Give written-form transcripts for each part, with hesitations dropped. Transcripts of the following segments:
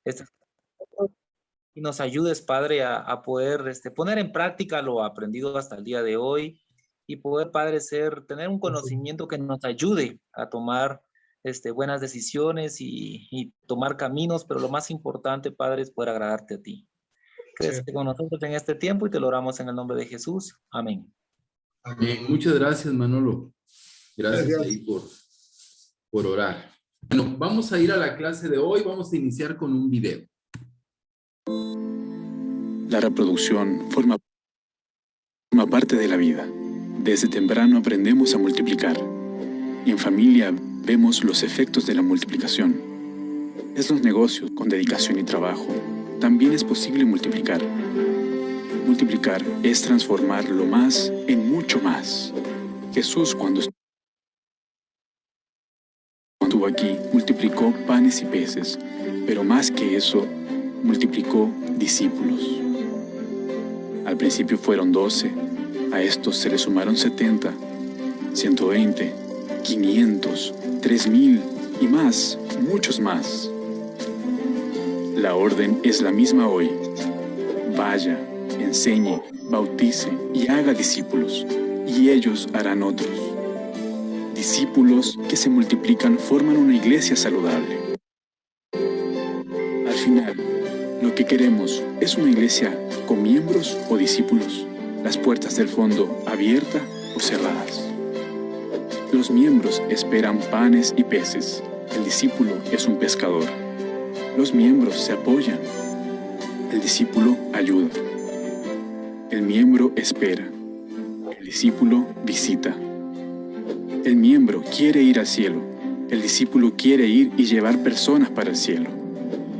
este, y nos ayudes, Padre, a poder poner en práctica lo aprendido hasta el día de hoy y poder, Padre, tener un conocimiento que nos ayude a tomar buenas decisiones y tomar caminos, pero lo más importante, Padre, es poder agradarte a ti. Crece con nosotros en este tiempo y te lo oramos en el nombre de Jesús. Amén. Amén. Muchas gracias, Manolo. Gracias ahí por orar. Bueno, vamos a ir a la clase de hoy. Vamos a iniciar con un video. La reproducción forma parte de la vida. Desde temprano aprendemos a multiplicar. Y en familia vemos los efectos de la multiplicación. En los negocios, con dedicación y trabajo, también es posible multiplicar. Multiplicar es transformar lo más en mucho más. Jesús, cuando estuvo aquí, multiplicó panes y peces, pero más que eso, multiplicó discípulos. Al principio fueron 12, a estos se le sumaron 70, 120, 500, 3000 y más, muchos más. La orden es la misma hoy. Vaya, enseñe, bautice y haga discípulos, y ellos harán otros. Discípulos que se multiplican forman una iglesia saludable. Al final, lo que queremos es una iglesia con miembros o discípulos, las puertas del fondo abiertas o cerradas. Los miembros esperan panes y peces, el discípulo es un pescador. Los miembros se apoyan, el discípulo ayuda. El miembro espera, el discípulo visita. El miembro quiere ir al cielo, el discípulo quiere ir y llevar personas para el cielo.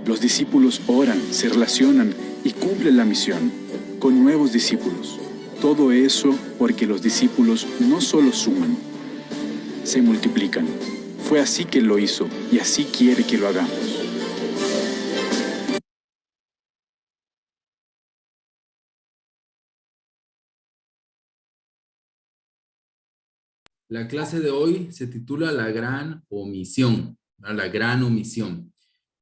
Los discípulos oran, se relacionan y cumplen la misión con nuevos discípulos. Todo eso porque los discípulos no solo suman, se multiplican. Fue así que lo hizo y así quiere que lo hagamos. La clase de hoy se titula La Gran Omisión, ¿verdad? La Gran Omisión.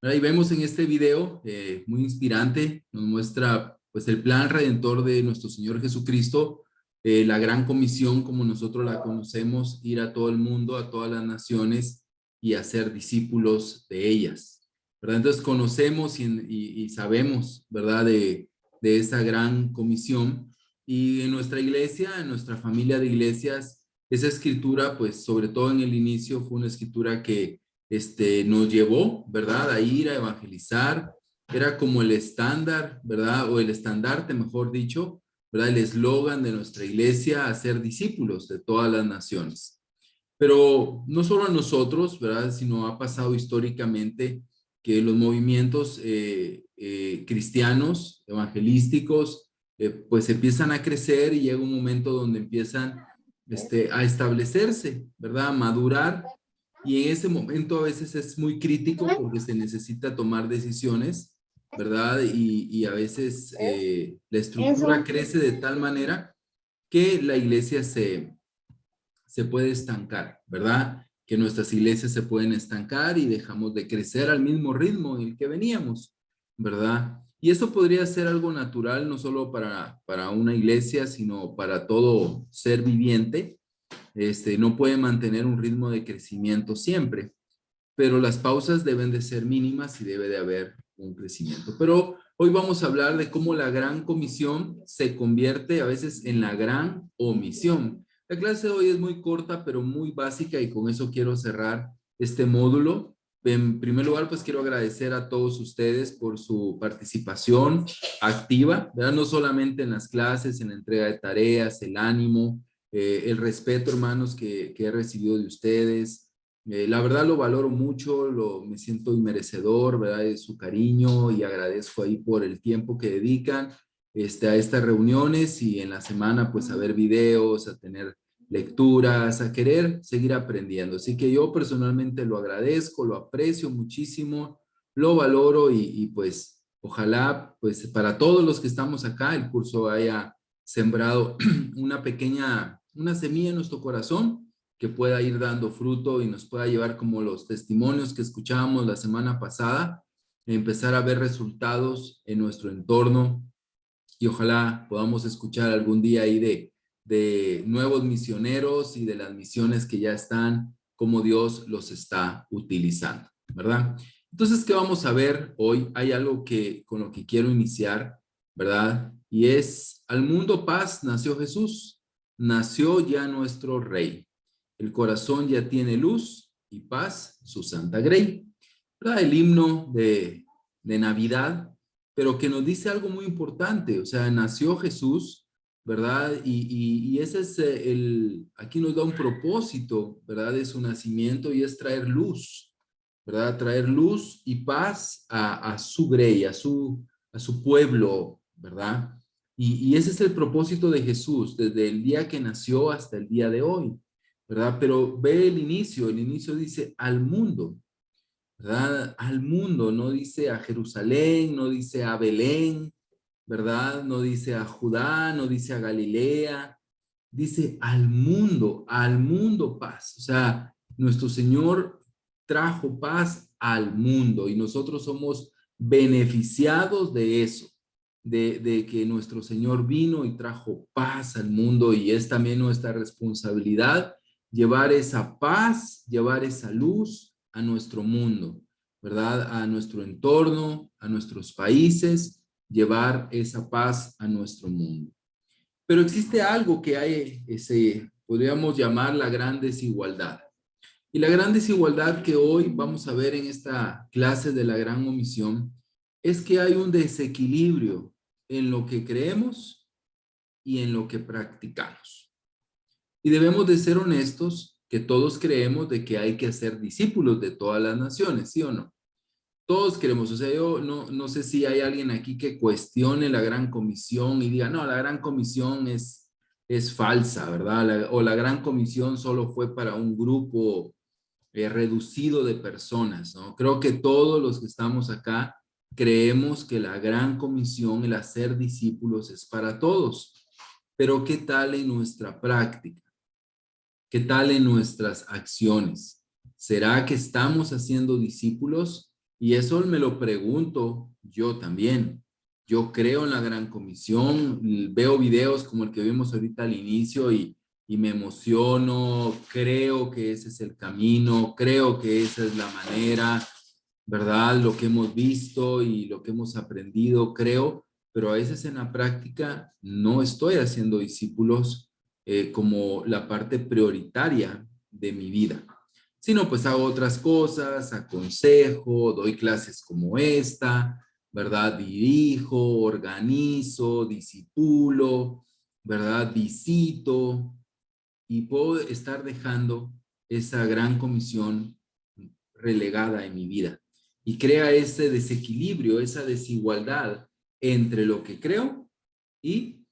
¿Verdad? Y vemos en este video, muy inspirante, nos muestra pues el plan redentor de nuestro Señor Jesucristo, la gran comisión como nosotros la conocemos, ir a todo el mundo, a todas las naciones y hacer discípulos de ellas, ¿verdad? Entonces conocemos y sabemos, ¿verdad? De esa gran comisión, y en nuestra iglesia, en nuestra familia de iglesias, esa escritura, pues sobre todo en el inicio, fue una escritura que nos llevó, ¿verdad? A ir a evangelizar. Era como el estándar, ¿verdad? O el estandarte, mejor dicho, ¿verdad? El eslogan de nuestra iglesia, hacer discípulos de todas las naciones. Pero no solo a nosotros, ¿verdad? Sino ha pasado históricamente que los movimientos cristianos, evangelísticos, pues empiezan a crecer y llega un momento donde empiezan a establecerse, ¿verdad? A madurar, y en ese momento a veces es muy crítico porque se necesita tomar decisiones, ¿verdad? Y a veces la estructura crece de tal manera que la iglesia se puede estancar, ¿verdad? Que nuestras iglesias se pueden estancar y dejamos de crecer al mismo ritmo en el que veníamos, ¿verdad? Y eso podría ser algo natural, no solo para una iglesia, sino para todo ser viviente. No puede mantener un ritmo de crecimiento siempre, pero las pausas deben de ser mínimas y debe de haber un crecimiento. Pero hoy vamos a hablar de cómo la gran comisión se convierte a veces en la gran omisión. La clase de hoy es muy corta, pero muy básica, y con eso quiero cerrar este módulo. En primer lugar, pues quiero agradecer a todos ustedes por su participación activa, ¿verdad? No solamente en las clases, en la entrega de tareas, el ánimo, el respeto, hermanos, que he recibido de ustedes. La verdad lo valoro mucho, me siento inmerecedor, ¿verdad? De su cariño, y agradezco ahí por el tiempo que dedican a estas reuniones, y en la semana pues a ver videos, a tener lecturas, a querer seguir aprendiendo. Así que yo personalmente lo agradezco, lo aprecio muchísimo, lo valoro, y pues ojalá pues para todos los que estamos acá el curso haya sembrado una semilla en nuestro corazón que pueda ir dando fruto y nos pueda llevar, como los testimonios que escuchábamos la semana pasada, empezar a ver resultados en nuestro entorno y ojalá podamos escuchar algún día ahí de nuevos misioneros y de las misiones que ya están, cómo Dios los está utilizando, ¿verdad? Entonces, ¿qué vamos a ver hoy? Hay algo con lo que quiero iniciar, ¿verdad? Y es, al mundo paz nació Jesús, nació ya nuestro Rey. El corazón ya tiene luz y paz, su santa grey. ¿Verdad? El himno de Navidad, pero que nos dice algo muy importante, o sea, nació Jesús, ¿verdad? Y ese es aquí nos da un propósito, ¿verdad? De su nacimiento y es traer luz, ¿verdad? Traer luz y paz a su grey, a su pueblo, ¿verdad? Y ese es el propósito de Jesús, desde el día que nació hasta el día de hoy, ¿verdad? Pero ve el inicio dice al mundo, ¿verdad? Al mundo, no dice a Jerusalén, no dice a Belén, ¿verdad? No dice a Judá, no dice a Galilea, dice al mundo paz. O sea, nuestro Señor trajo paz al mundo y nosotros somos beneficiados de eso, de que nuestro Señor vino y trajo paz al mundo y es también nuestra responsabilidad llevar esa paz, llevar esa luz a nuestro mundo, ¿verdad? A nuestro entorno, a nuestros países, llevar esa paz a nuestro mundo. Pero existe algo que hay, podríamos llamar la gran desigualdad. Y la gran desigualdad que hoy vamos a ver en esta clase de la gran omisión es que hay un desequilibrio en lo que creemos y en lo que practicamos. Y debemos de ser honestos que todos creemos de que hay que ser discípulos de todas las naciones, ¿sí o no? Todos queremos, o sea, yo no sé si hay alguien aquí que cuestione la gran comisión y diga, no, la gran comisión es falsa, ¿verdad? O la gran comisión solo fue para un grupo reducido de personas, ¿no? Creo que todos los que estamos acá creemos que la gran comisión, el hacer discípulos es para todos. Pero ¿qué tal en nuestra práctica? ¿Qué tal en nuestras acciones? ¿Será que estamos haciendo discípulos? Y eso me lo pregunto yo también. Yo creo en la gran comisión, veo videos como el que vimos ahorita al inicio y me emociono, creo que ese es el camino, creo que esa es la manera, ¿verdad? Lo que hemos visto y lo que hemos aprendido, creo, pero a veces en la práctica no estoy haciendo discípulos como la parte prioritaria de mi vida, sino pues hago otras cosas, aconsejo, doy clases como esta, ¿verdad? Dirijo, organizo, disipulo, ¿verdad? Visito y puedo estar dejando esa gran comisión relegada en mi vida y crea ese desequilibrio, esa desigualdad entre lo que creo y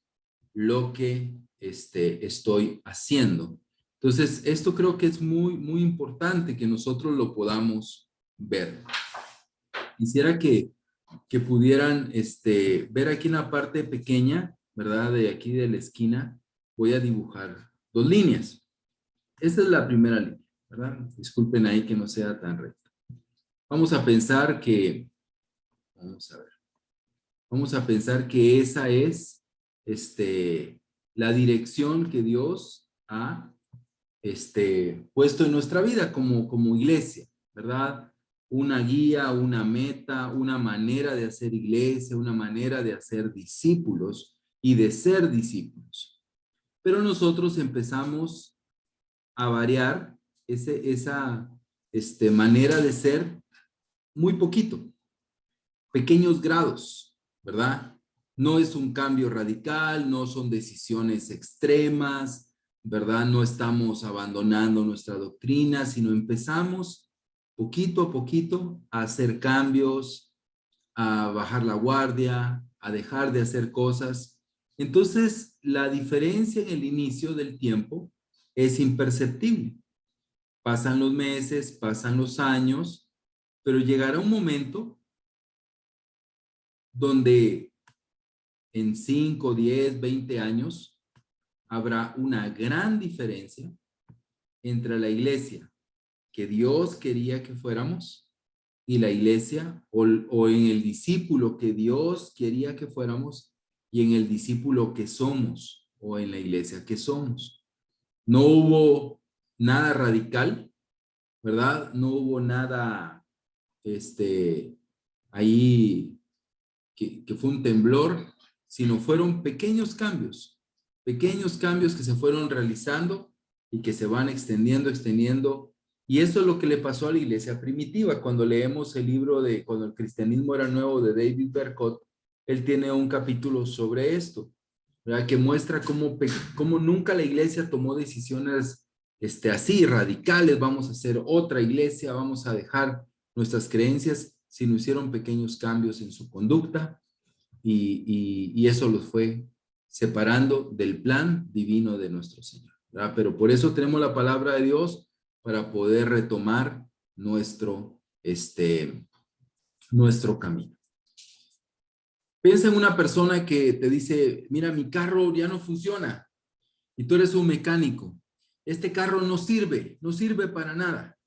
lo que estoy haciendo. Entonces, esto creo que es muy, muy importante que nosotros lo podamos ver. Quisiera que pudieran ver aquí en la parte pequeña, ¿verdad? De aquí de la esquina, voy a dibujar dos líneas. Esta es la primera línea, ¿verdad? Disculpen ahí que no sea tan recta. Vamos a pensar que, vamos a pensar que esa es, la dirección que Dios ha, puesto en nuestra vida como iglesia, ¿verdad? Una guía, una meta, una manera de hacer iglesia, una manera de hacer discípulos y de ser discípulos. Pero nosotros empezamos a variar esa manera de ser muy poquito, pequeños grados, ¿verdad? No es un cambio radical, no son decisiones extremas, ¿verdad? No estamos abandonando nuestra doctrina, sino empezamos poquito a poquito a hacer cambios, a bajar la guardia, a dejar de hacer cosas. Entonces, la diferencia en el inicio del tiempo es imperceptible. Pasan los meses, pasan los años, pero llegará un momento donde en 5, 10, 20 años habrá una gran diferencia entre la iglesia que Dios quería que fuéramos y la iglesia, o en el discípulo que Dios quería que fuéramos, y en el discípulo que somos, o en la iglesia que somos. No hubo nada radical, ¿verdad? No hubo nada, ahí que fue un temblor, sino fueron pequeños cambios que se fueron realizando y que se van extendiendo. Y eso es lo que le pasó a la iglesia primitiva. Cuando leemos el libro de Cuando el cristianismo era nuevo de David Berkot, él tiene un capítulo sobre esto, ¿verdad? Que muestra cómo nunca la iglesia tomó decisiones así radicales. Vamos a hacer otra iglesia, vamos a dejar nuestras creencias, sino hicieron pequeños cambios en su conducta y eso los fue separando del plan divino de nuestro Señor, ¿verdad? Pero por eso tenemos la palabra de Dios para poder retomar nuestro camino. Piensa en una persona que te dice, mira, mi carro ya no funciona y tú eres un mecánico. Este carro no sirve para nada,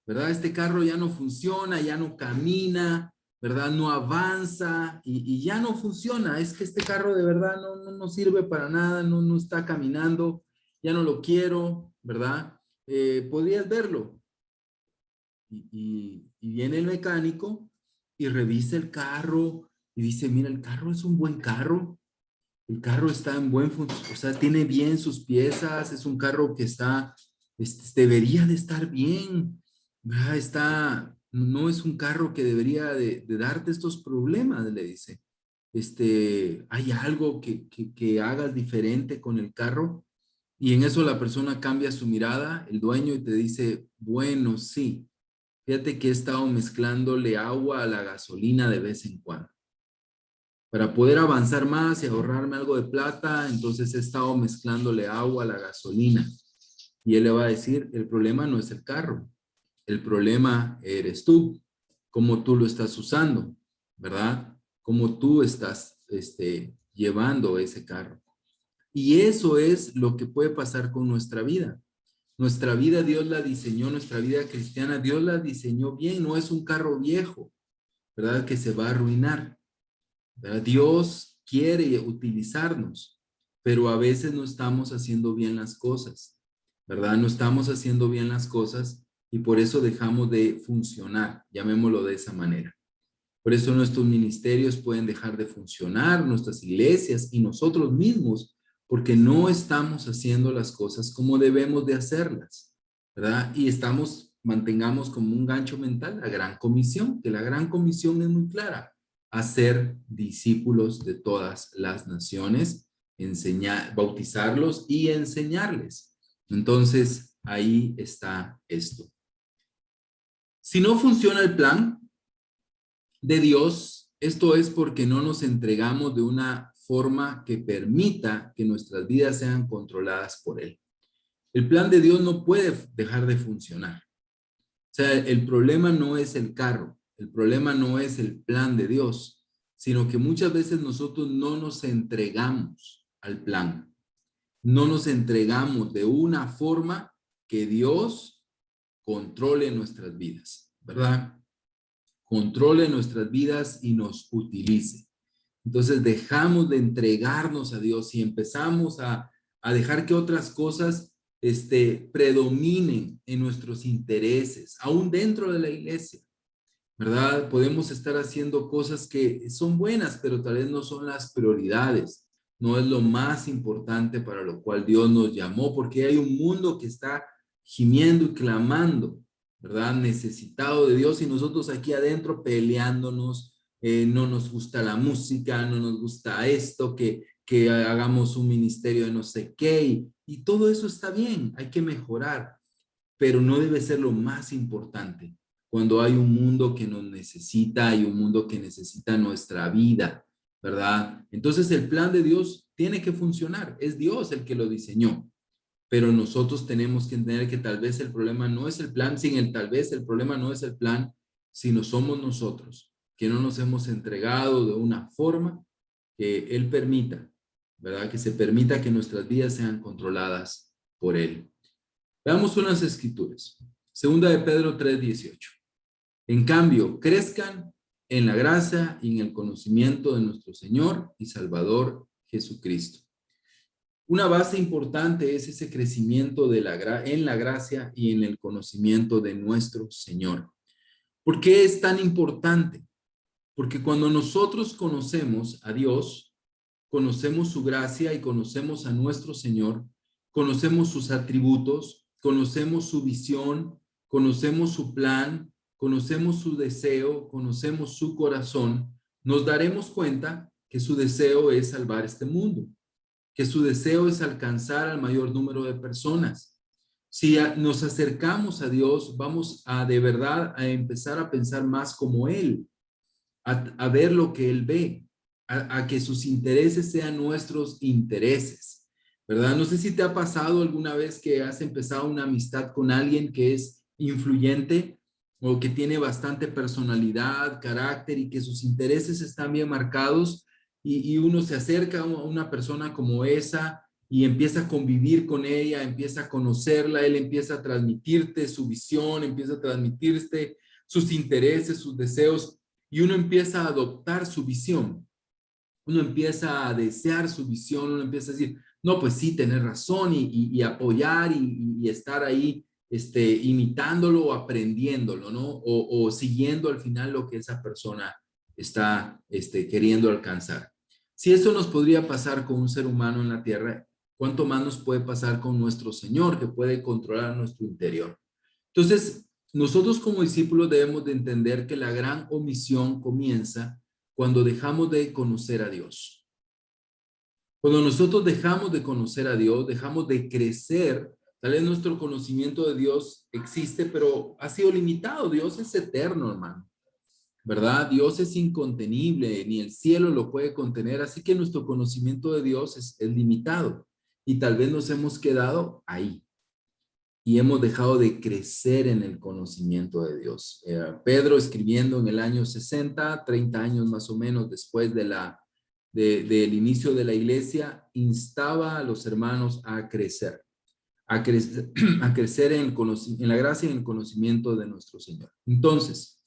¿verdad? Este carro ya no funciona, ya no camina, ¿verdad? No avanza y ya no funciona. Es que este carro de verdad no sirve para nada, no está caminando, ya no lo quiero, ¿verdad? Podrías verlo. Y viene el mecánico y revisa el carro y dice, mira, el carro es un buen carro. El carro está en buen función, o sea, tiene bien sus piezas, es un carro que está, debería de estar bien, ¿verdad? No es un carro que debería de darte estos problemas, le dice. Hay algo que hagas diferente con el carro. Y en eso la persona cambia su mirada, el dueño, y te dice, bueno, sí, fíjate que he estado mezclándole agua a la gasolina de vez en cuando. Para poder avanzar más y ahorrarme algo de plata, entonces he estado mezclándole agua a la gasolina. Y él le va a decir, el problema no es el carro, el problema eres tú, cómo tú lo estás usando, ¿verdad? Cómo tú estás llevando ese carro. Y eso es lo que puede pasar con nuestra vida. Nuestra vida Dios la diseñó, nuestra vida cristiana Dios la diseñó bien, no es un carro viejo, ¿verdad? Que se va a arruinar, ¿verdad? Dios quiere utilizarnos, pero a veces no estamos haciendo bien las cosas, ¿verdad? No estamos haciendo bien las cosas y por eso dejamos de funcionar, llamémoslo de esa manera. Por eso nuestros ministerios pueden dejar de funcionar, nuestras iglesias y nosotros mismos, porque no estamos haciendo las cosas como debemos de hacerlas, ¿verdad? Y mantengamos como un gancho mental la gran comisión, que la gran comisión es muy clara: hacer discípulos de todas las naciones, bautizarlos y enseñarles. Entonces, ahí está esto. Si no funciona el plan de Dios, esto es porque no nos entregamos de una forma que permita que nuestras vidas sean controladas por Él. El plan de Dios no puede dejar de funcionar. O sea, el problema no es el carro, el problema no es el plan de Dios, sino que muchas veces nosotros no nos entregamos al plan. No nos entregamos de una forma que Dios controle nuestras vidas, ¿verdad? Controle nuestras vidas y nos utilice. Entonces dejamos de entregarnos a Dios y empezamos a dejar que otras cosas predominen en nuestros intereses, aún dentro de la iglesia, ¿verdad? Podemos estar haciendo cosas que son buenas, pero tal vez no son las prioridades. No es lo más importante para lo cual Dios nos llamó, porque hay un mundo que está gimiendo y clamando, ¿verdad? Necesitado de Dios, y nosotros aquí adentro peleándonos, no nos gusta la música, no nos gusta esto, que hagamos un ministerio de no sé qué, y todo eso está bien, hay que mejorar, pero no debe ser lo más importante cuando hay un mundo que nos necesita, hay un mundo que necesita nuestra vida, ¿verdad? Entonces el plan de Dios tiene que funcionar, es Dios el que lo diseñó. Pero nosotros tenemos que entender que tal vez el problema no es el plan, tal vez el problema no es el plan, sino somos nosotros, que no nos hemos entregado de una forma que Él permita, ¿verdad? Que se permita que nuestras vidas sean controladas por Él. Veamos unas escrituras. Segunda de Pedro 3:18. En cambio, crezcan en la gracia y en el conocimiento de nuestro Señor y Salvador Jesucristo. Una base importante es ese crecimiento en la gracia y en el conocimiento de nuestro Señor. ¿Por qué es tan importante? Porque cuando nosotros conocemos a Dios, conocemos su gracia y conocemos a nuestro Señor, conocemos sus atributos, conocemos su visión, conocemos su plan, conocemos su deseo, conocemos su corazón, nos daremos cuenta que su deseo es salvar este mundo, que su deseo es alcanzar al mayor número de personas. Si nos acercamos a Dios, vamos a de verdad a empezar a pensar más como Él, a ver lo que Él ve, a que sus intereses sean nuestros intereses, ¿verdad? No sé si te ha pasado alguna vez que has empezado una amistad con alguien que es influyente o que tiene bastante personalidad, carácter y que sus intereses están bien marcados y uno se acerca a una persona como esa y empieza a convivir con ella, empieza a conocerla, él empieza a transmitirte su visión, empieza a transmitirte sus intereses, sus deseos, y uno empieza a adoptar su visión, uno empieza a desear su visión, uno empieza a decir, no, pues sí, tener razón y apoyar y estar ahí imitándolo o aprendiéndolo, ¿no? O siguiendo al final lo que esa persona está queriendo alcanzar. Si eso nos podría pasar con un ser humano en la tierra, ¿cuánto más nos puede pasar con nuestro Señor, que puede controlar nuestro interior? Entonces, nosotros como discípulos debemos de entender que la gran omisión comienza cuando dejamos de conocer a Dios. Cuando nosotros dejamos de conocer a Dios, dejamos de crecer, tal vez nuestro conocimiento de Dios existe, pero ha sido limitado. Dios es eterno, hermano, ¿verdad? Dios es incontenible, ni el cielo lo puede contener, así que nuestro conocimiento de Dios es limitado y tal vez nos hemos quedado ahí y hemos dejado de crecer en el conocimiento de Dios. Pedro, escribiendo en el año 60, 30 años más o menos después del inicio de la iglesia, instaba a los hermanos a crecer, a crecer en la gracia y en el conocimiento de nuestro Señor. Entonces,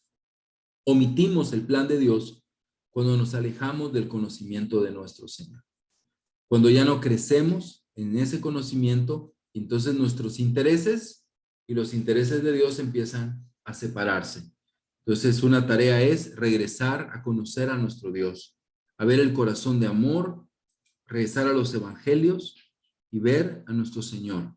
omitimos el plan de Dios cuando nos alejamos del conocimiento de nuestro Señor. Cuando ya no crecemos en ese conocimiento, entonces nuestros intereses y los intereses de Dios empiezan a separarse. Entonces una tarea es regresar a conocer a nuestro Dios, a ver el corazón de amor, regresar a los evangelios y ver a nuestro Señor,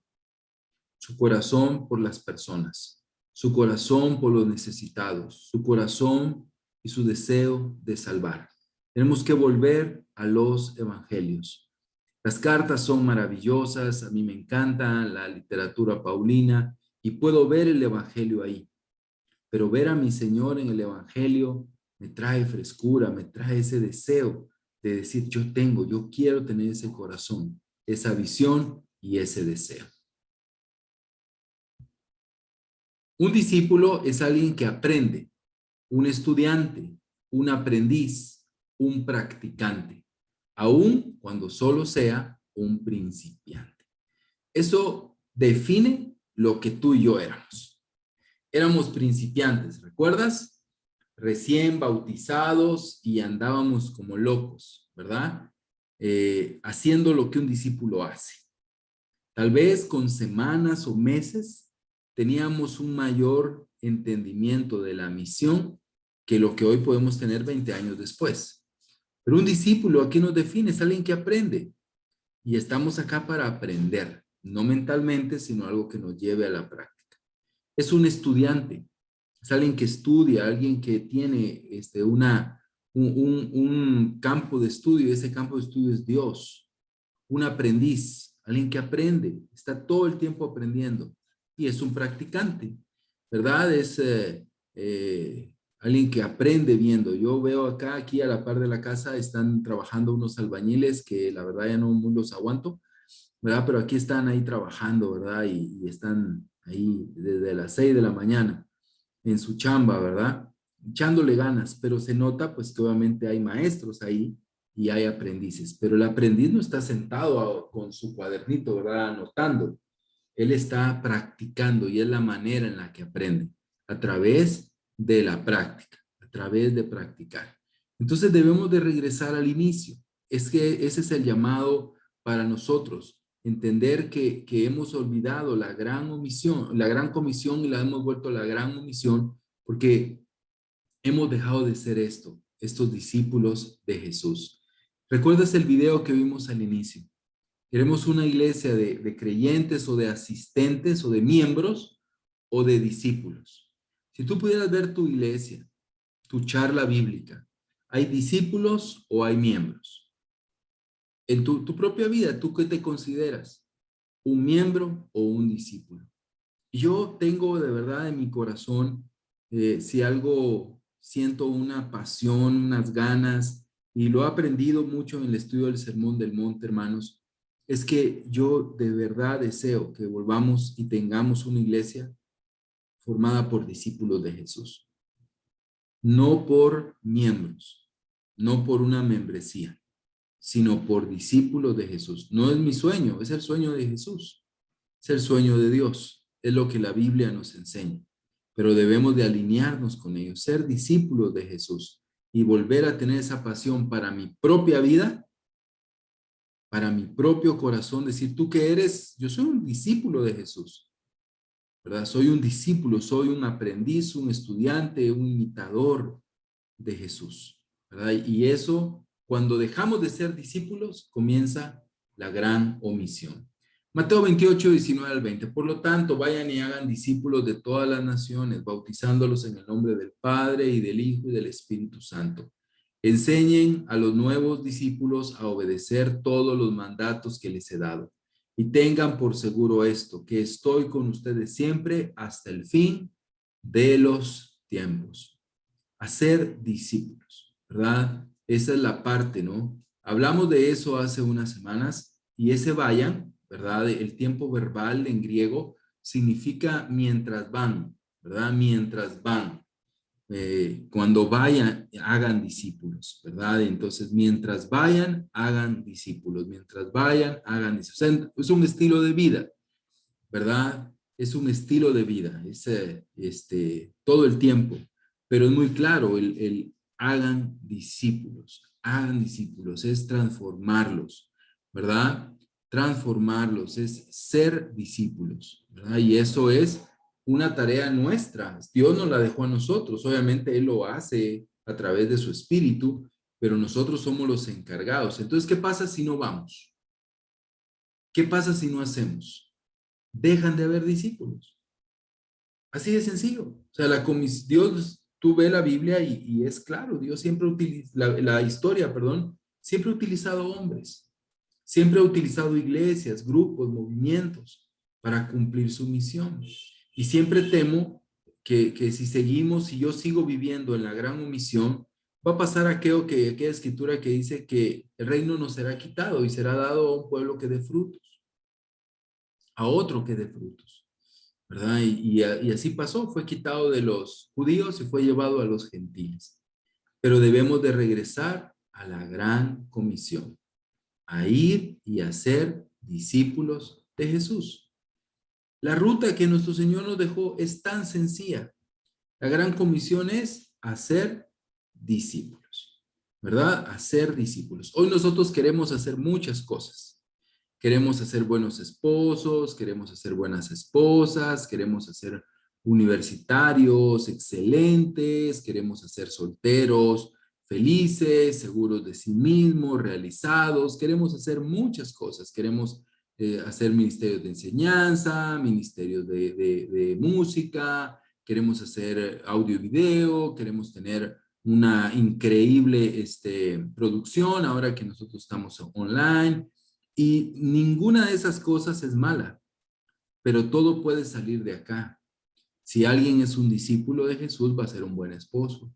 su corazón por las personas, su corazón por los necesitados, su corazón y su deseo de salvar. Tenemos que volver a los evangelios. Las cartas son maravillosas, a mí me encanta la literatura paulina y puedo ver el evangelio ahí. Pero ver a mi Señor en el evangelio me trae frescura, me trae ese deseo de decir, yo quiero tener ese corazón, esa visión y ese deseo. Un discípulo es alguien que aprende, un estudiante, un aprendiz, un practicante, aun cuando solo sea un principiante. Eso define lo que tú y yo éramos. Éramos principiantes, ¿recuerdas? Recién bautizados y andábamos como locos, ¿verdad? Haciendo lo que un discípulo hace. Tal vez con semanas o meses teníamos un mayor entendimiento de la misión que lo que hoy podemos tener 20 años después. Pero un discípulo, ¿a qué nos define? Es alguien que aprende. Y estamos acá para aprender, no mentalmente, sino algo que nos lleve a la práctica. Es un estudiante, es alguien que estudia, alguien que tiene un campo de estudio, y ese campo de estudio es Dios. Un aprendiz, alguien que aprende, está todo el tiempo aprendiendo. Y es un practicante, ¿verdad? Es alguien que aprende viendo. Yo veo aquí a la par de la casa, están trabajando unos albañiles que la verdad ya no los aguanto, ¿verdad? Pero aquí están ahí trabajando, ¿verdad? Y están ahí desde las 6 de la mañana en su chamba, ¿verdad? Echándole ganas, pero se nota pues que obviamente hay maestros ahí y hay aprendices, pero el aprendiz no está sentado con su cuadernito, ¿verdad? Anotando. Él está practicando y es la manera en la que aprende, a través de la práctica, a través de practicar. Entonces debemos de regresar al inicio. Es que ese es el llamado para nosotros. Entender que hemos olvidado la gran comisión y la hemos vuelto la gran omisión porque hemos dejado de ser estos discípulos de Jesús. ¿Recuerdas el video que vimos al inicio? ¿Queremos una iglesia de creyentes o de asistentes o de miembros o de discípulos? Si tú pudieras ver tu iglesia, tu charla bíblica, ¿hay discípulos o hay miembros? En tu propia vida, ¿tú qué te consideras? ¿Un miembro o un discípulo? Yo tengo de verdad en mi corazón, si algo siento una pasión, unas ganas, y lo he aprendido mucho en el estudio del Sermón del Monte, hermanos, es que yo de verdad deseo que volvamos y tengamos una iglesia formada por discípulos de Jesús, no por miembros, no por una membresía, sino por discípulos de Jesús. No es mi sueño, es el sueño de Jesús, es el sueño de Dios, es lo que la Biblia nos enseña, pero debemos de alinearnos con ellos, ser discípulos de Jesús y volver a tener esa pasión para mi propia vida, para mi propio corazón, decir, ¿tú qué eres? Yo soy un discípulo de Jesús, ¿verdad? Soy un discípulo, soy un aprendiz, un estudiante, un imitador de Jesús, ¿verdad? Y eso, cuando dejamos de ser discípulos, comienza la gran omisión. Mateo 28, 19 al 20. Por lo tanto, vayan y hagan discípulos de todas las naciones, bautizándolos en el nombre del Padre y del Hijo y del Espíritu Santo. Enseñen a los nuevos discípulos a obedecer todos los mandatos que les he dado. Y tengan por seguro esto, que estoy con ustedes siempre hasta el fin de los tiempos. Hacer discípulos, ¿verdad? Esa es la parte, ¿no? Hablamos de eso hace unas semanas y ese vayan, ¿verdad? El tiempo verbal en griego significa mientras van, ¿verdad? Mientras van. Cuando vayan, hagan discípulos, ¿verdad? Entonces, mientras vayan, hagan discípulos. Mientras vayan, hagan discípulos. O sea, es un estilo de vida, ¿verdad? Es un estilo de vida, es todo el tiempo. Pero es muy claro, el hagan discípulos, es transformarlos, ¿verdad? Transformarlos, es ser discípulos, ¿verdad? Y eso es una tarea nuestra. Dios nos la dejó a nosotros. Obviamente Él lo hace a través de su espíritu, pero nosotros somos los encargados. Entonces, ¿qué pasa si no vamos? ¿Qué pasa si no hacemos? Dejan de haber discípulos. Así de sencillo. O sea, Dios, tú ves la Biblia y es claro, Dios siempre utiliza, la historia, perdón, siempre ha utilizado hombres, siempre ha utilizado iglesias, grupos, movimientos para cumplir su misión. Y siempre temo que si seguimos, si yo sigo viviendo en la gran omisión, va a pasar aquella escritura que dice que el reino nos será quitado y será dado a un pueblo que dé frutos, a otro que dé frutos, ¿verdad? Y así pasó, fue quitado de los judíos y fue llevado a los gentiles. Pero debemos de regresar a la gran comisión, a ir y a ser discípulos de Jesús. La ruta que nuestro Señor nos dejó es tan sencilla. La gran comisión es hacer discípulos, ¿verdad? Hacer discípulos. Hoy nosotros queremos hacer muchas cosas. Queremos hacer buenos esposos, queremos hacer buenas esposas, queremos hacer universitarios excelentes, queremos hacer solteros felices, seguros de sí mismos, realizados. Queremos hacer muchas cosas. Queremos hacer ministerios de enseñanza, ministerios de música, queremos hacer audio y video, queremos tener una increíble producción ahora que nosotros estamos online. Y ninguna de esas cosas es mala, pero todo puede salir de acá. Si alguien es un discípulo de Jesús, va a ser un buen esposo.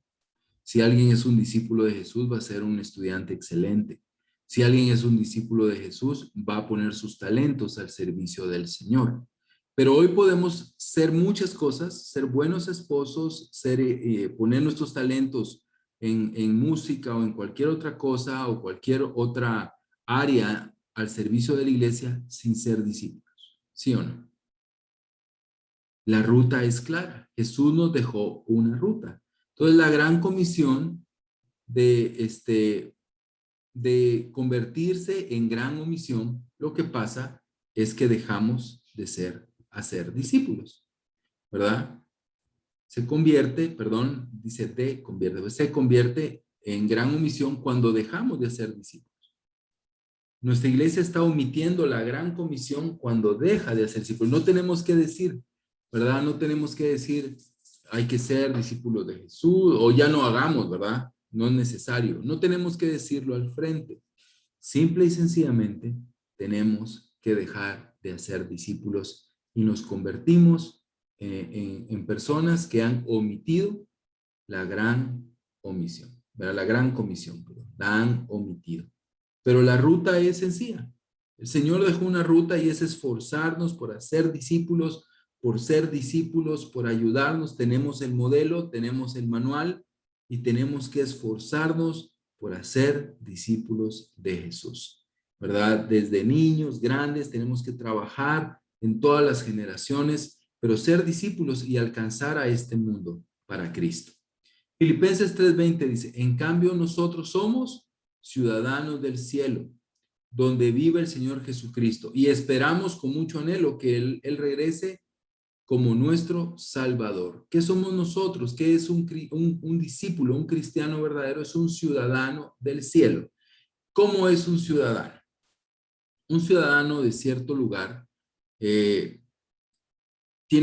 Si alguien es un discípulo de Jesús, va a ser un estudiante excelente. Si alguien es un discípulo de Jesús, va a poner sus talentos al servicio del Señor. Pero hoy podemos ser muchas cosas, ser buenos esposos, poner nuestros talentos en música o en cualquier otra cosa o cualquier otra área al servicio de la iglesia sin ser discípulos. ¿Sí o no? La ruta es clara. Jesús nos dejó una ruta. Entonces, la gran comisión de convertirse en gran omisión, lo que pasa es que dejamos de hacer discípulos, ¿verdad? Se convierte en gran omisión cuando dejamos de ser discípulos. Nuestra iglesia está omitiendo la gran comisión cuando deja de hacer discípulos. No tenemos que decir, ¿verdad? No tenemos que decir, hay que ser discípulos de Jesús, o ya no hagamos, ¿verdad? No es necesario. No tenemos que decirlo al frente. Simple y sencillamente tenemos que dejar de hacer discípulos y nos convertimos en personas que han omitido la gran omisión, ¿verdad? La gran comisión, perdón, la han omitido. Pero la ruta es sencilla. El Señor dejó una ruta y es esforzarnos por hacer discípulos, por ser discípulos, por ayudarnos. Tenemos el modelo, tenemos el manual y tenemos que esforzarnos por hacer discípulos de Jesús, ¿verdad? Desde niños, grandes, tenemos que trabajar en todas las generaciones, pero ser discípulos y alcanzar a este mundo para Cristo. Filipenses 3:20 dice, en cambio nosotros somos ciudadanos del cielo, donde vive el Señor Jesucristo, y esperamos con mucho anhelo que Él regrese como nuestro Salvador. ¿Qué somos nosotros? ¿Qué es un discípulo, un cristiano verdadero? Es un ciudadano del cielo. ¿Cómo es un ciudadano? Un ciudadano de cierto lugar tiene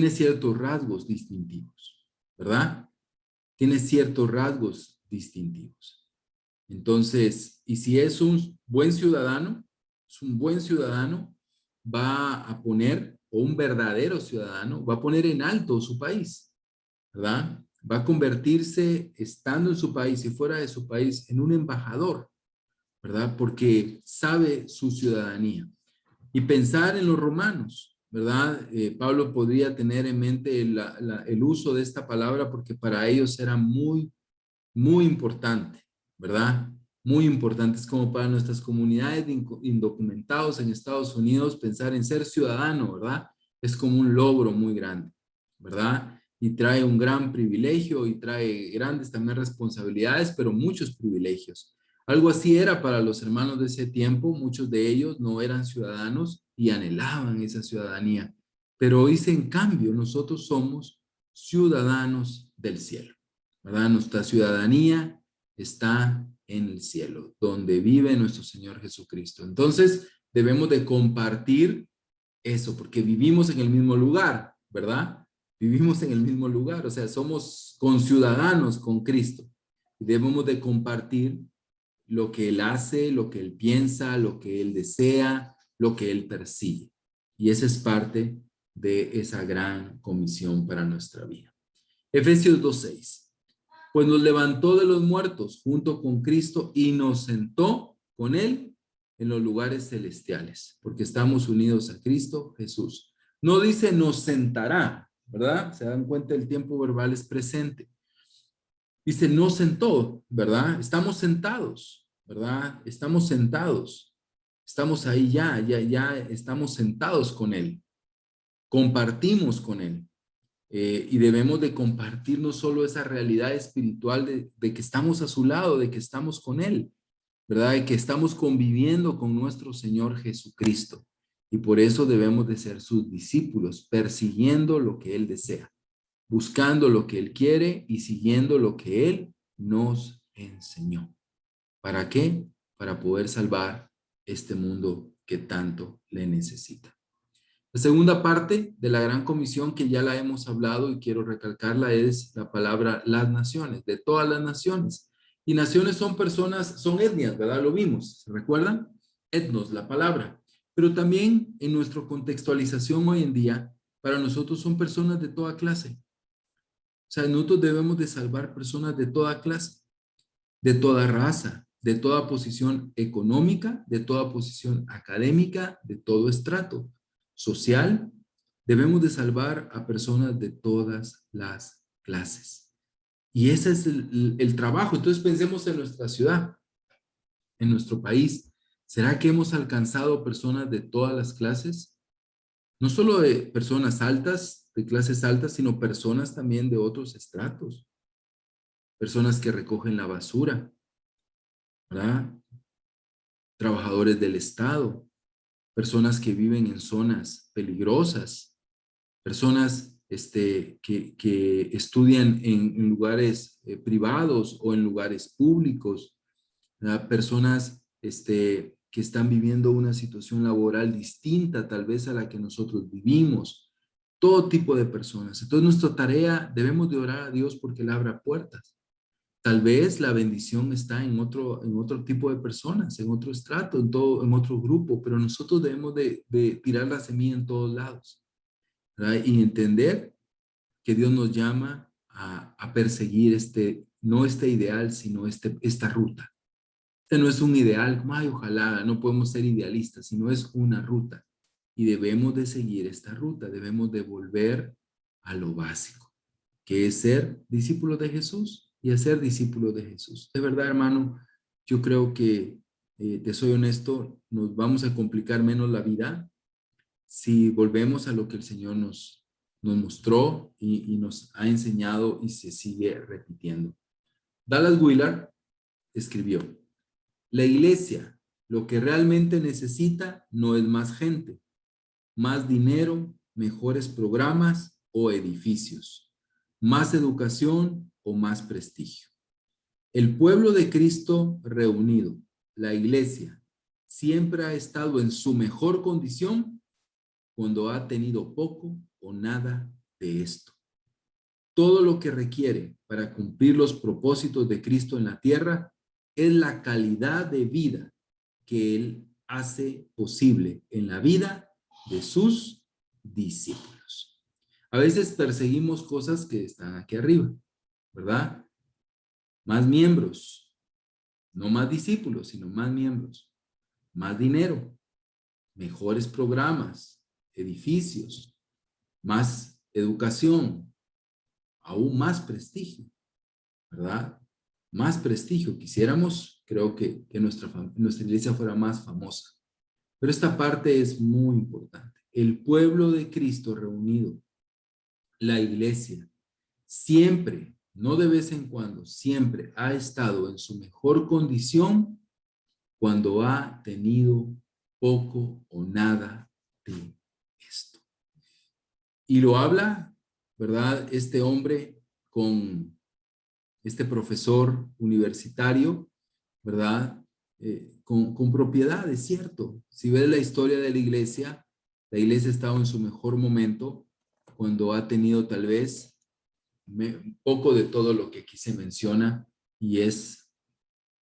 ciertos rasgos distintivos, ¿verdad? Tiene ciertos rasgos distintivos. Entonces, y si es un buen ciudadano, va a poner, o un verdadero ciudadano, va a poner en alto su país, ¿verdad? Va a convertirse, estando en su país y fuera de su país, en un embajador, ¿verdad? Porque sabe su ciudadanía. Y pensar en los romanos, ¿verdad? Pablo podría tener en mente el uso de esta palabra porque para ellos era muy, muy importante, ¿verdad? Muy importante. Es como para nuestras comunidades de indocumentados en Estados Unidos, pensar en ser ciudadano, ¿verdad? Es como un logro muy grande, ¿verdad? Y trae un gran privilegio y trae grandes también responsabilidades, pero muchos privilegios. Algo así era para los hermanos de ese tiempo. Muchos de ellos no eran ciudadanos y anhelaban esa ciudadanía. Pero hoy, en cambio, nosotros somos ciudadanos del cielo, ¿verdad? Nuestra ciudadanía está en el cielo, donde vive nuestro Señor Jesucristo. Entonces, debemos de compartir eso, porque vivimos en el mismo lugar, ¿verdad? Vivimos en el mismo lugar, o sea, somos conciudadanos con Cristo. Debemos de compartir lo que Él hace, lo que Él piensa, lo que Él desea, lo que Él persigue. Y esa es parte de esa gran comisión para nuestra vida. Efesios 2:6. Pues nos levantó de los muertos junto con Cristo y nos sentó con Él en los lugares celestiales, porque estamos unidos a Cristo Jesús. No dice nos sentará, ¿verdad? Se dan cuenta, el tiempo verbal es presente. Dice nos sentó, ¿verdad? Estamos sentados, ¿verdad? Estamos sentados. Estamos ahí ya estamos sentados con Él. Compartimos con Él. Y debemos de compartir no solo esa realidad espiritual de que estamos a su lado, de que estamos con Él, ¿verdad? De que estamos conviviendo con nuestro Señor Jesucristo. Y por eso debemos de ser sus discípulos, persiguiendo lo que Él desea, buscando lo que Él quiere y siguiendo lo que Él nos enseñó. ¿Para qué? Para poder salvar este mundo que tanto le necesita. La segunda parte de la gran comisión, que ya la hemos hablado y quiero recalcarla, es la palabra las naciones, de todas las naciones. Y naciones son personas, son etnias, ¿verdad? Lo vimos, ¿se recuerdan? Etnos, la palabra. Pero también en nuestra contextualización hoy en día, para nosotros son personas de toda clase. O sea, nosotros debemos de salvar personas de toda clase, de toda raza, de toda posición económica, de toda posición académica, de todo estrato social. Debemos de salvar a personas de todas las clases. Y ese es el trabajo. Entonces pensemos en nuestra ciudad, en nuestro país. ¿Será que hemos alcanzado personas de todas las clases? No solo de personas altas, de clases altas, sino personas también de otros estratos. Personas que recogen la basura, ¿verdad? Trabajadores del Estado, personas que viven en zonas peligrosas, personas que estudian en lugares privados o en lugares públicos, ¿verdad? Personas que están viviendo una situación laboral distinta tal vez a la que nosotros vivimos. Todo tipo de personas. Entonces nuestra tarea, debemos de orar a Dios porque Él abra puertas. Tal vez la bendición está en otro tipo de personas, en otro estrato, en otro grupo, pero nosotros debemos de tirar la semilla en todos lados, ¿verdad? Y entender que Dios nos llama a perseguir no este ideal, sino esta ruta. No es un ideal, como, ay, ojalá, no podemos ser idealistas, sino es una ruta. Y debemos de seguir esta ruta, debemos de volver a lo básico, que es ser discípulos de Jesús y hacer discípulos de Jesús. De verdad, hermano, yo creo que, te soy honesto, nos vamos a complicar menos la vida si volvemos a lo que el Señor nos mostró y nos ha enseñado y se sigue repitiendo. Dallas Willard escribió: la iglesia lo que realmente necesita no es más gente, más dinero, mejores programas o edificios, más educación o más prestigio. El pueblo de Cristo reunido, la iglesia, siempre ha estado en su mejor condición cuando ha tenido poco o nada de esto. Todo lo que requiere para cumplir los propósitos de Cristo en la tierra es la calidad de vida que Él hace posible en la vida de sus discípulos. A veces perseguimos cosas que están aquí arriba, ¿verdad? Más miembros, no más discípulos, sino más miembros, más dinero, mejores programas, edificios, más educación, aún más prestigio, ¿verdad? Más prestigio. Quisiéramos, creo que nuestra iglesia fuera más famosa. Pero esta parte es muy importante. El pueblo de Cristo reunido, la iglesia, siempre, no de vez en cuando, siempre ha estado en su mejor condición cuando ha tenido poco o nada de esto. Y lo habla, ¿verdad? Este hombre con este profesor universitario, ¿verdad? Con propiedad, es cierto. Si ves la historia de la iglesia ha estado en su mejor momento cuando ha tenido tal vez poco de todo lo que aquí se menciona y es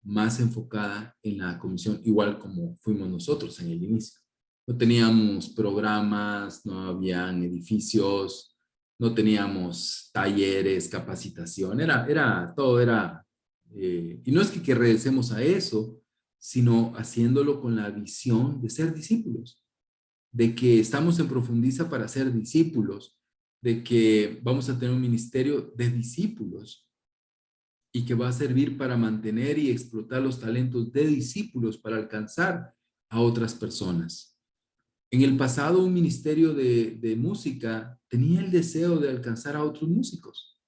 más enfocada en la comisión, igual como fuimos nosotros en el inicio. No teníamos programas, no habían edificios, no teníamos talleres, capacitación, todo era, y no es que regresemos a eso, sino haciéndolo con la visión de ser discípulos, de que estamos en Profundiza para ser discípulos, de que vamos a tener un ministerio de discípulos y que va a servir para mantener y explotar los talentos de discípulos para alcanzar a otras personas. En el pasado, un ministerio de música tenía el deseo de alcanzar a otros músicos.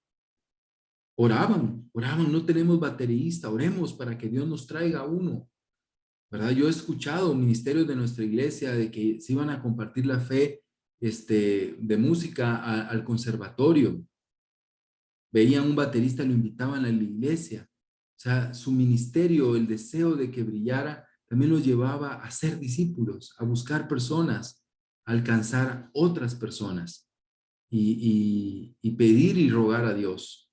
Oraban, no tenemos baterista, oremos para que Dios nos traiga uno, ¿verdad? Yo he escuchado ministerios de nuestra iglesia de que se iban a compartir la fe de música al conservatorio. Veían un baterista, lo invitaban a la iglesia. O sea, su ministerio, el deseo de que brillara, también los llevaba a ser discípulos, a buscar personas, a alcanzar otras personas y pedir y rogar a Dios.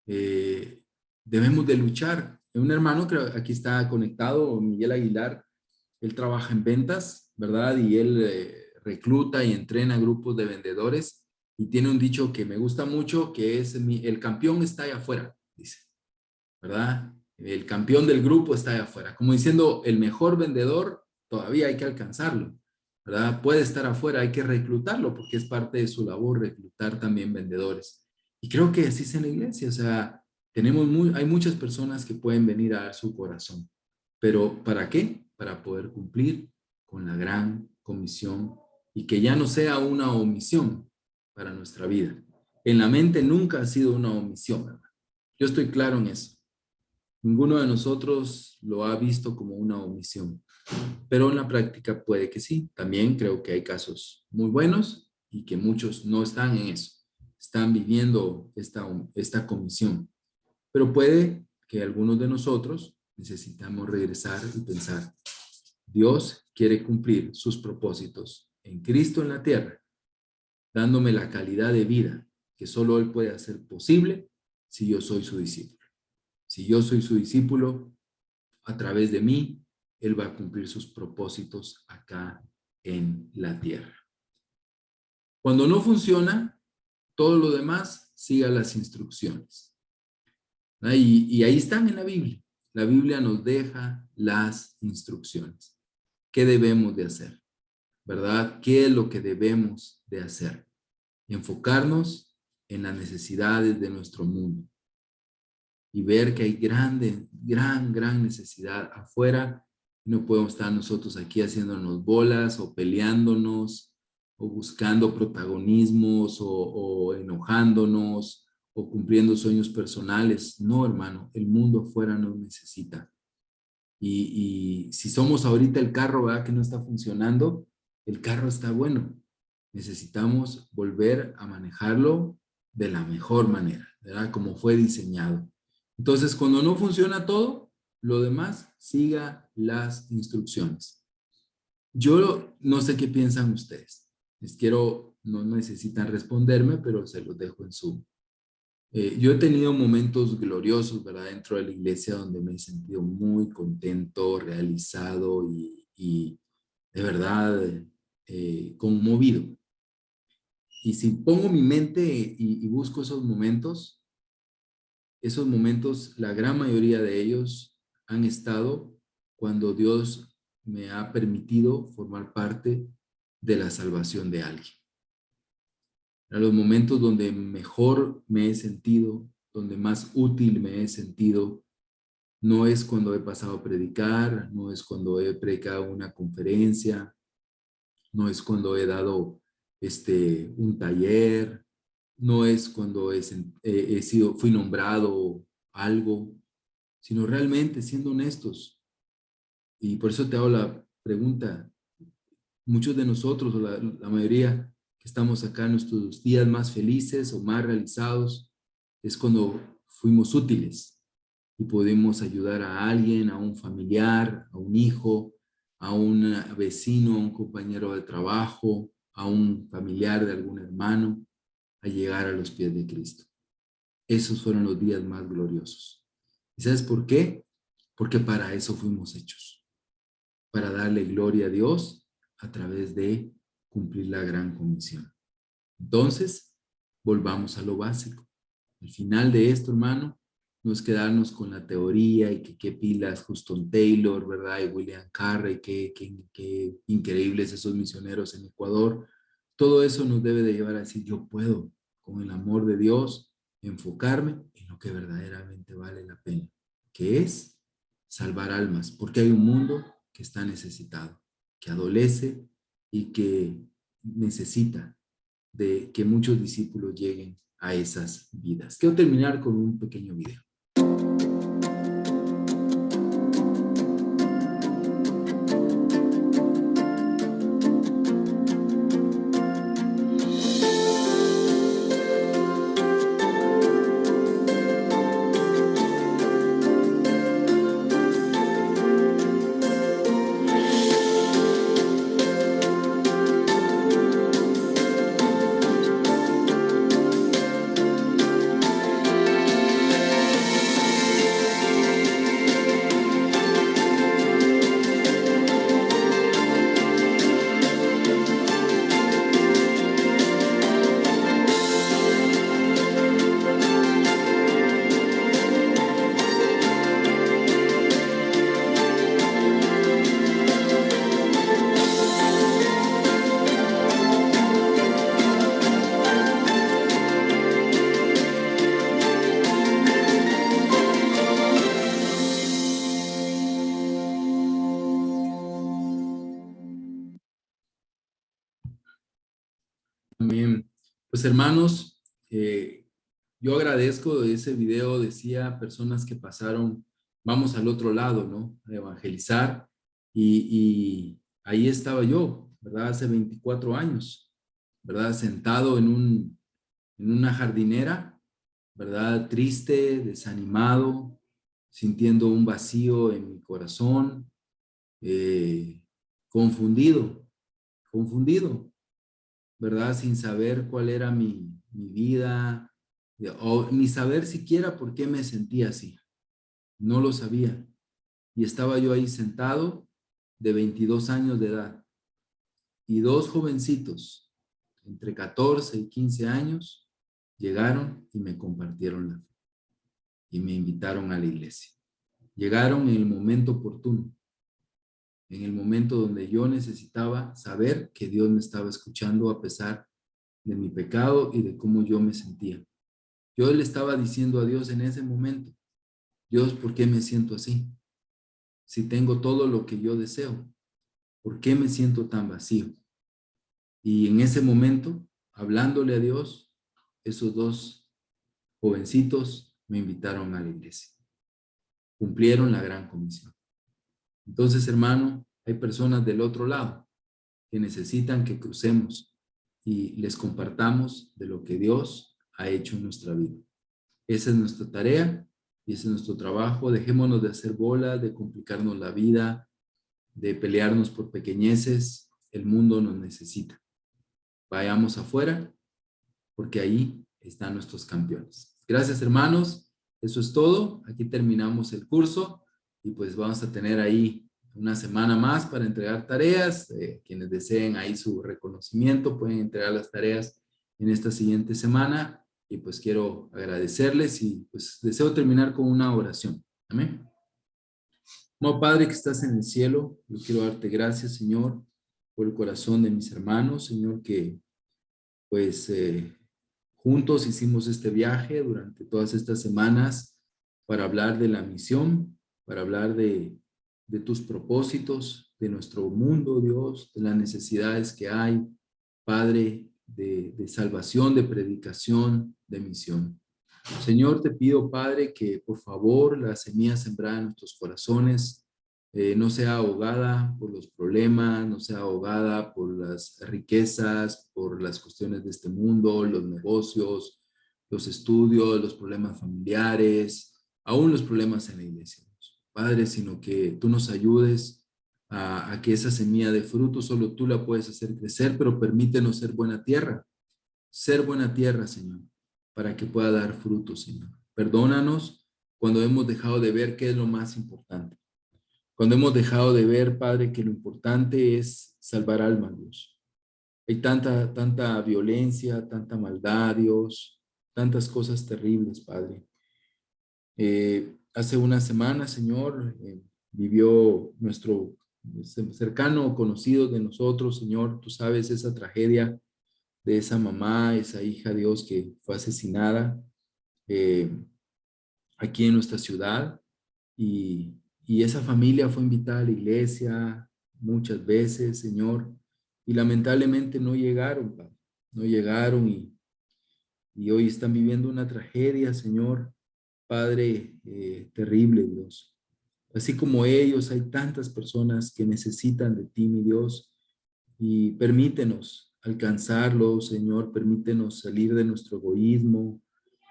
Debemos de luchar. Un hermano que aquí está conectado, Miguel Aguilar, él trabaja en ventas, ¿verdad? Y él recluta y entrena grupos de vendedores y tiene un dicho que me gusta mucho, que es el campeón está allá afuera, dice, ¿verdad? El campeón del grupo está allá afuera, como diciendo, el mejor vendedor todavía hay que alcanzarlo, ¿verdad? Puede estar afuera, hay que reclutarlo porque es parte de su labor reclutar también vendedores. Y creo que así es en la iglesia, o sea, hay muchas personas que pueden venir a dar su corazón, pero ¿para qué? Para poder cumplir con la gran comisión y que ya no sea una omisión, para nuestra vida. En la mente nunca ha sido una omisión, hermano. Yo estoy claro en eso. Ninguno de nosotros lo ha visto como una omisión, pero en la práctica puede que sí. También creo que hay casos muy buenos y que muchos no están en eso. Están viviendo esta comisión. Pero puede que algunos de nosotros necesitamos regresar y pensar, Dios quiere cumplir sus propósitos en Cristo en la tierra, dándome la calidad de vida que solo Él puede hacer posible si yo soy su discípulo. Si yo soy su discípulo, a través de mí, Él va a cumplir sus propósitos acá en la tierra. Cuando no funciona, todo lo demás siga las instrucciones. Y ahí están en la Biblia. La Biblia nos deja las instrucciones. ¿Qué debemos de hacer? ¿Verdad? ¿Qué es lo que debemos de hacer? Enfocarnos en las necesidades de nuestro mundo y ver que hay gran necesidad afuera. No podemos estar nosotros aquí haciéndonos bolas o peleándonos o buscando protagonismos o enojándonos o cumpliendo sueños personales. No, hermano, el mundo afuera nos necesita. Y si somos ahorita el carro, ¿verdad? Que no está funcionando, el carro está bueno. Necesitamos volver a manejarlo de la mejor manera, ¿verdad? Como fue diseñado. Entonces, cuando no funciona todo, lo demás siga las instrucciones. Yo no sé qué piensan ustedes. No necesitan responderme, pero se los dejo en Zoom. Yo he tenido momentos gloriosos, ¿verdad? Dentro de la iglesia donde me he sentido muy contento, realizado y de verdad conmovido. Y si pongo mi mente y busco esos momentos, la gran mayoría de ellos han estado cuando Dios me ha permitido formar parte de la salvación de alguien. A los momentos donde mejor me he sentido, donde más útil me he sentido, no es cuando he pasado a predicar, no es cuando he predicado una conferencia, no es cuando he dado un taller, no es cuando fui nombrado algo, sino realmente siendo honestos. Y por eso te hago la pregunta, muchos de nosotros, o la mayoría que estamos acá en nuestros días más felices o más realizados, es cuando fuimos útiles y pudimos ayudar a alguien, a un familiar, a un hijo, a un vecino, a un compañero de trabajo, a un familiar de algún hermano, a llegar a los pies de Cristo. Esos fueron los días más gloriosos. ¿Y sabes por qué? Porque para eso fuimos hechos, para darle gloria a Dios a través de cumplir la gran comisión. Entonces, volvamos a lo básico. Al final de esto, hermano, no es quedarnos con la teoría y que qué pilas Houston Taylor, ¿verdad? Y William Carey, qué increíbles esos misioneros en Ecuador. Todo eso nos debe de llevar a decir, yo puedo, con el amor de Dios, enfocarme en lo que verdaderamente vale la pena, que es salvar almas, porque hay un mundo que está necesitado, que adolece y que necesita de que muchos discípulos lleguen a esas vidas. Quiero terminar con un pequeño video. También Pues hermanos, yo agradezco ese video, decía personas que pasaron, vamos al otro lado, ¿no? A evangelizar. Y ahí estaba yo, ¿verdad? Hace 24 años, ¿verdad? Sentado en una jardinera, ¿verdad? Triste, desanimado, sintiendo un vacío en mi corazón, confundido, ¿verdad? Sin saber cuál era mi vida, o ni saber siquiera por qué me sentía así. No lo sabía. Y estaba yo ahí sentado de 22 años de edad. Y dos jovencitos, entre 14 y 15 años, llegaron y me compartieron la fe. Y me invitaron a la iglesia. Llegaron en el momento oportuno. En el momento donde yo necesitaba saber que Dios me estaba escuchando a pesar de mi pecado y de cómo yo me sentía. Yo le estaba diciendo a Dios en ese momento, Dios, ¿por qué me siento así? Si tengo todo lo que yo deseo, ¿por qué me siento tan vacío? Y en ese momento, hablándole a Dios, esos dos jovencitos me invitaron a la iglesia. Cumplieron la gran comisión. Entonces, hermano, hay personas del otro lado que necesitan que crucemos y les compartamos de lo que Dios ha hecho en nuestra vida. Esa es nuestra tarea y ese es nuestro trabajo. Dejémonos de hacer bolas, de complicarnos la vida, de pelearnos por pequeñeces. El mundo nos necesita. Vayamos afuera porque ahí están nuestros campeones. Gracias, hermanos. Eso es todo. Aquí terminamos el curso y pues vamos a tener ahí una semana más para entregar tareas. Quienes deseen ahí su reconocimiento pueden entregar las tareas en esta siguiente semana. Y pues quiero agradecerles y pues deseo terminar con una oración. Amén. Como Padre que estás en el cielo, yo quiero darte gracias, Señor, por el corazón de mis hermanos, Señor, que pues juntos hicimos este viaje durante todas estas semanas para hablar de la misión, para hablar de tus propósitos, de nuestro mundo, Dios, de las necesidades que hay, Padre, de salvación, de predicación, de misión. Señor, te pido, Padre, que por favor la semilla sembrada en nuestros corazones no sea ahogada por los problemas, no sea ahogada por las riquezas, por las cuestiones de este mundo, los negocios, los estudios, los problemas familiares, aún los problemas en la iglesia. Padre, sino que tú nos ayudes a que esa semilla de fruto solo tú la puedes hacer crecer, pero permítenos ser buena tierra, Señor, para que pueda dar fruto, Señor. Perdónanos cuando hemos dejado de ver qué es lo más importante. Cuando hemos dejado de ver, Padre, que lo importante es salvar almas, Dios. Hay tanta violencia, tanta maldad, Dios, tantas cosas terribles, Padre. Hace una semana, Señor, vivió nuestro cercano conocido de nosotros, Señor. Tú sabes esa tragedia de esa mamá, esa hija, Dios, que fue asesinada aquí en nuestra ciudad. Y esa familia fue invitada a la iglesia muchas veces, Señor, y lamentablemente no llegaron, Padre. No llegaron y hoy están viviendo una tragedia, Señor. Padre, terrible, Dios. Así como ellos, hay tantas personas que necesitan de ti, mi Dios, y permítenos alcanzarlo, Señor, permítenos salir de nuestro egoísmo,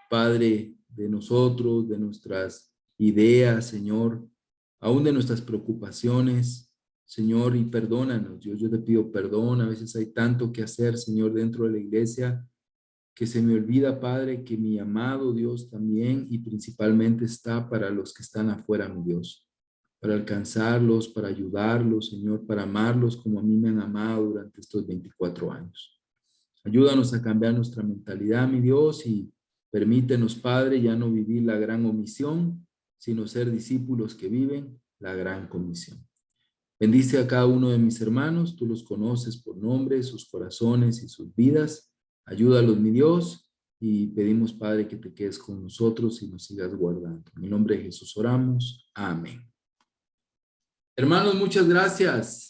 Padre, de nosotros, de nuestras ideas, Señor, aún de nuestras preocupaciones, Señor, y perdónanos, Dios, yo te pido perdón, a veces hay tanto que hacer, Señor, dentro de la iglesia, que se me olvida, Padre, que mi amado Dios también y principalmente está para los que están afuera, mi Dios, para alcanzarlos, para ayudarlos, Señor, para amarlos como a mí me han amado durante estos 24 años. Ayúdanos a cambiar nuestra mentalidad, mi Dios, y permítenos, Padre, ya no vivir la gran omisión, sino ser discípulos que viven la gran comisión. Bendice a cada uno de mis hermanos, tú los conoces por nombre, sus corazones y sus vidas. Ayúdalos, mi Dios, y pedimos, Padre, que te quedes con nosotros y nos sigas guardando. En el nombre de Jesús oramos. Amén. Hermanos, muchas gracias.